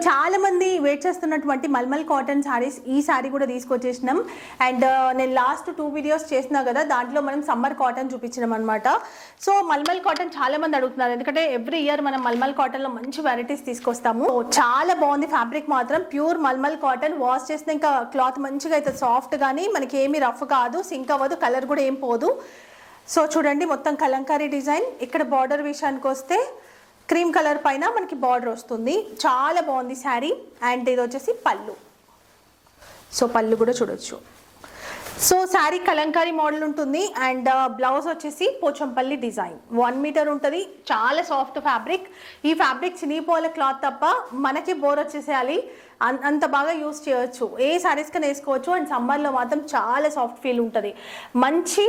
చాలా మంది వెయిట్ చేస్తున్నటువంటి మల్మల్ కాటన్ సారీస్ ఈ సారీ కూడా తీసుకొచ్చేసినాం. అండ్ నేను లాస్ట్ 2 వీడియోస్ చేసినా కదా, దాంట్లో మనం సమ్మర్ కాటన్ చూపించినాం అనమాట. సో మల్మల్ కాటన్ చాలా మంది అడుగుతున్నారు, ఎందుకంటే ఎవ్రీ ఇయర్ మనం మల్మల్ కాటన్లో మంచి వెరైటీస్ తీసుకొస్తాము. చాలా బాగుంది ఫ్యాబ్రిక్ మాత్రం, ప్యూర్ మల్మల్ కాటన్. వాష్ చేస్తే ఇంకా క్లాత్ మంచిగా అవుతుంది, సాఫ్ట్ కానీ మనకి ఏమి రఫ్ కాదు, సింక్ అవ్వదు, కలర్ కూడా ఏం పోదు. సో చూడండి మొత్తం కలంకారీ డిజైన్. ఇక్కడ బార్డర్ విషయానికి వస్తే క్రీమ్ కలర్ పైన మనకి బార్డర్ వస్తుంది, చాలా బాగుంది శారీ. అండ్ ఇది వచ్చేసి పళ్ళు. సో పళ్ళు కూడా చూడొచ్చు. సో శారీ కలంకారీ మోడల్ ఉంటుంది. అండ్ బ్లౌజ్ వచ్చేసి పోచంపల్లి డిజైన్, 1 మీటర్ ఉంటుంది. చాలా సాఫ్ట్ ఫ్యాబ్రిక్. ఈ ఫ్యాబ్రిక్ చినిగిపోలే క్లాత్ తప్ప మనకి బోర్ వచ్చేసేయాలి, అంత బాగా యూస్ చేయొచ్చు. ఏ శారీస్ కన్నా వేసుకోవచ్చు. అండ్ సమ్మర్లో మాత్రం చాలా సాఫ్ట్ ఫీల్ ఉంటుంది. మంచి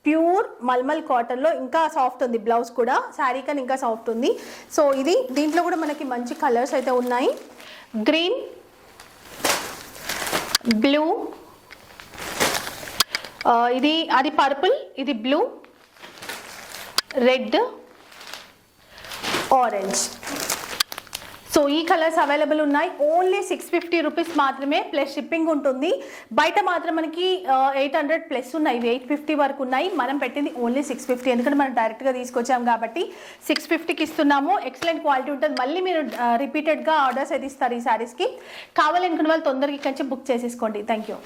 ప్యూర్ మల్మల్ కాటన్లో ఇంకా సాఫ్ట్ ఉంది, బ్లౌజ్ కూడా శారీ కన్నా ఇంకా సాఫ్ట్ ఉంది. సో ఇది దీంట్లో కూడా మనకి మంచి కలర్స్ అయితే ఉన్నాయి. గ్రీన్, బ్లూ, ఇది అది పర్పుల్, ఇది బ్లూ, రెడ్, ఆరెంజ్. సో ఈ కలర్స్ అవైలబుల్ ఉన్నాయి. ఓన్లీ 650 రూపీస్ మాత్రమే, ప్లస్ షిప్పింగ్ ఉంటుంది. బయట మాత్రం మనకి 800 ప్లస్ ఉన్నాయి, 850 వరకు ఉన్నాయి. మనం పెట్టింది ఓన్లీ 650, ఎందుకంటే మనం డైరెక్ట్గా తీసుకొచ్చాం కాబట్టి 650కి ఇస్తున్నాము. ఎక్సలెంట్ క్వాలిటీ ఉంటుంది. మళ్ళీ మీరు రిపీటెడ్గా ఆర్డర్స్ అయితే ఇస్తారు ఈ శారీస్కి. కావాలనుకున్న వాళ్ళు తొందరగా ఇక్కడి నుంచి బుక్ చేసేసుకోండి. Thank you.